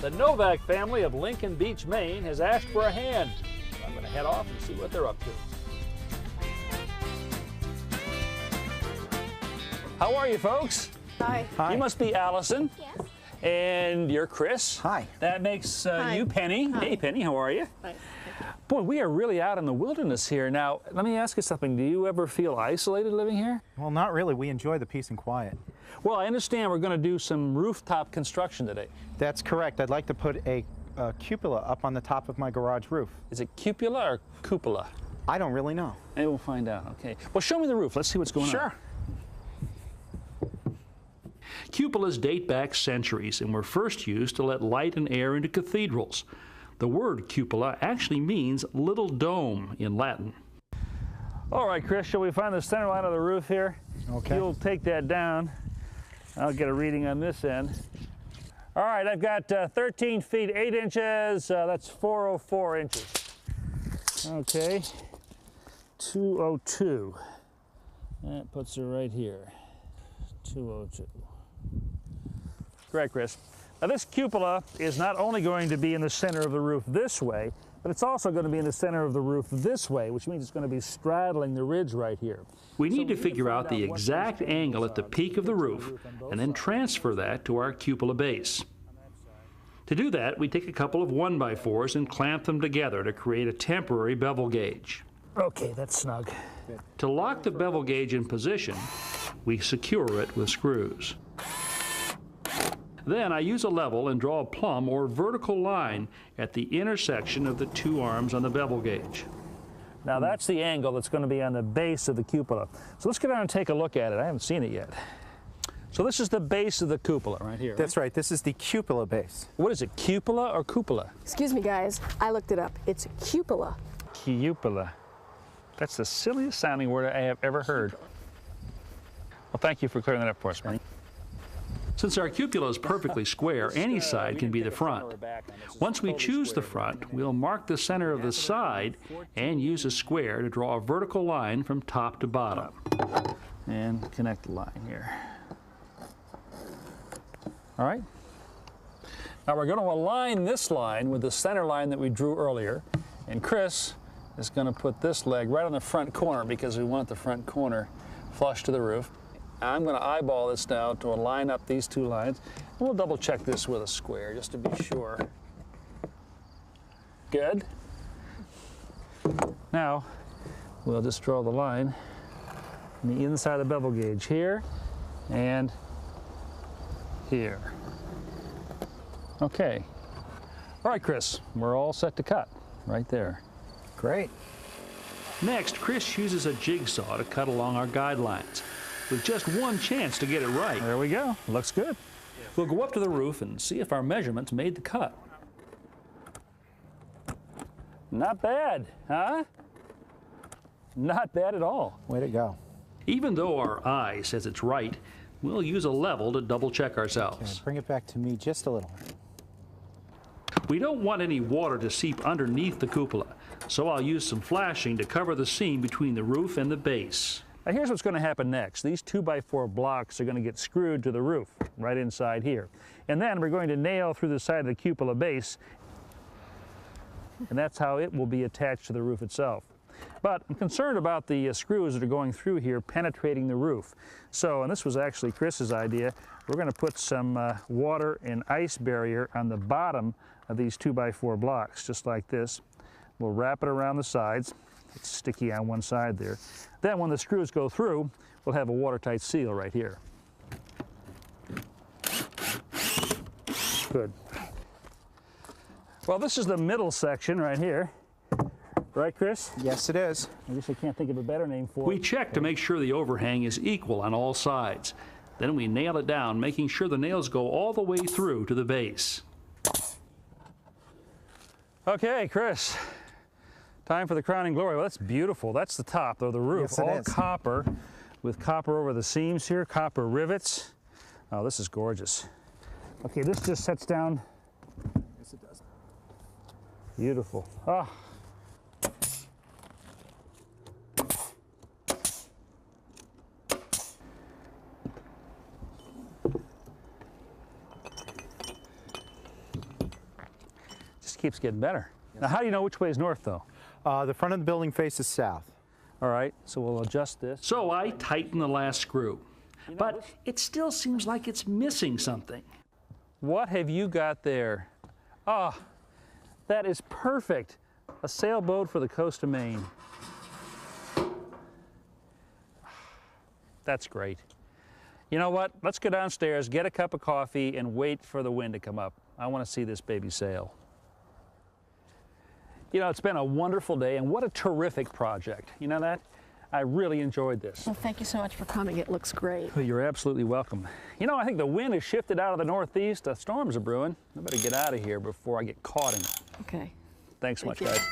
The Novak family of Lincoln Beach, Maine has asked for a hand. So I'm going to head off and see what they're up to. How are you, folks? Hi. Hi. You must be Allison. Yes. And you're Chris. Hi. That makes you Penny. Hi. Hey, Penny, how are you? Hi. Boy, we are really out in the wilderness here. Now, let me ask you something. Do you ever feel isolated living here? Well, not really. We enjoy the peace and quiet. Well, I understand we're going to do some rooftop construction today. That's correct. I'd like to put a cupola up on the top of my garage roof. Is it cupola or cupola? I don't really know. Maybe we'll find out. Okay. Well, show me the roof. Let's see what's going on. Sure. Cupolas date back centuries and were first used to let light and air into cathedrals. The word cupola actually means little dome in Latin. All right, Chris, shall we find the center line of the roof here? Okay. You'll take that down. I'll get a reading on this end. All right, I've got 13 feet 8 inches. That's 404 inches. Okay, 202. That puts her right here. 202. Correct, Chris. Now this cupola is not only going to be in the center of the roof this way, but it's also going to be in the center of the roof this way, which means it's going to be straddling the ridge right here. We need to figure out the exact angle at the peak of the roof and then transfer that to our cupola base. To do that, we take a couple of 1x4s and clamp them together to create a temporary bevel gauge. Okay, that's snug. To lock the bevel gauge in position, we secure it with screws. Then I use a level and draw a plumb or vertical line at the intersection of the two arms on the bevel gauge. Now that's the angle that's going to be on the base of the cupola. So let's get down and take a look at it. I haven't seen it yet. So this is the base of the cupola right here. That's right. This is the cupola base. What is it, cupola or cupola? Excuse me, guys. I looked it up. It's cupola. Cupola. That's the silliest sounding word I have ever heard. Well, thank you for clearing that up for us, Benny. Since our cupola is perfectly square, any side can be the front. Once we choose the front, we'll mark the center of the side and use a square to draw a vertical line from top to bottom. And connect the line here. All right. Now we're going to align this line with the center line that we drew earlier. And Chris is going to put this leg right on the front corner because we want the front corner flush to the roof. I'm going to eyeball this now to line up these two lines. And we'll double check this with a square just to be sure. Good. Now, we'll just draw the line on the inside of the bevel gauge here and here. Okay. All right, Chris, we're all set to cut right there. Great. Next, Chris uses a jigsaw to cut along our guidelines, with just one chance to get it right. There we go. Looks good. We'll go up to the roof and see if our measurements made the cut. Not bad, huh? Not bad at all. Way to go. Even though our eye says it's right, we'll use a level to double check ourselves. Okay, bring it back to me just a little. We don't want any water to seep underneath the cupola, so I'll use some flashing to cover the seam between the roof and the base. Now here's what's going to happen next. These 2x4 blocks are going to get screwed to the roof right inside here. And then we're going to nail through the side of the cupola base, and that's how it will be attached to the roof itself. But I'm concerned about the screws that are going through here penetrating the roof. So, and this was actually Chris's idea, we're going to put some water and ice barrier on the bottom of these 2x4 blocks, just like this. We'll wrap it around the sides. It's sticky on one side there. Then when the screws go through, we'll have a watertight seal right here. Good. Well, this is the middle section right here. Right, Chris? Yes, it is. I guess I can't think of a better name for it. We check to make sure the overhang is equal on all sides. Then we nail it down, making sure the nails go all the way through to the base. Okay, Chris. Time for the crowning glory. Well, that's beautiful. That's the top of the roof. Yes, it all is. Copper, with copper over the seams here, copper rivets. Oh, this is gorgeous. Okay, this just sets down. Yes, it does. Beautiful. Ah. just keeps getting better. Now, how do you know which way is north, though? The front of the building faces south. All right, so we'll adjust this. So I tighten the last screw, but it still seems like it's missing something. What have you got there? Ah, that is perfect. A sailboat for the coast of Maine. That's great. You know what? Let's go downstairs, get a cup of coffee, and wait for the wind to come up. I want to see this baby sail. You know, it's been a wonderful day, and what a terrific project. You know that? I really enjoyed this. Well, thank you so much for coming. It looks great. Well, you're absolutely welcome. You know, I think the wind has shifted out of the northeast. Storms are brewing. I better get out of here before I get caught in it. Okay. Thanks so much, you. guys.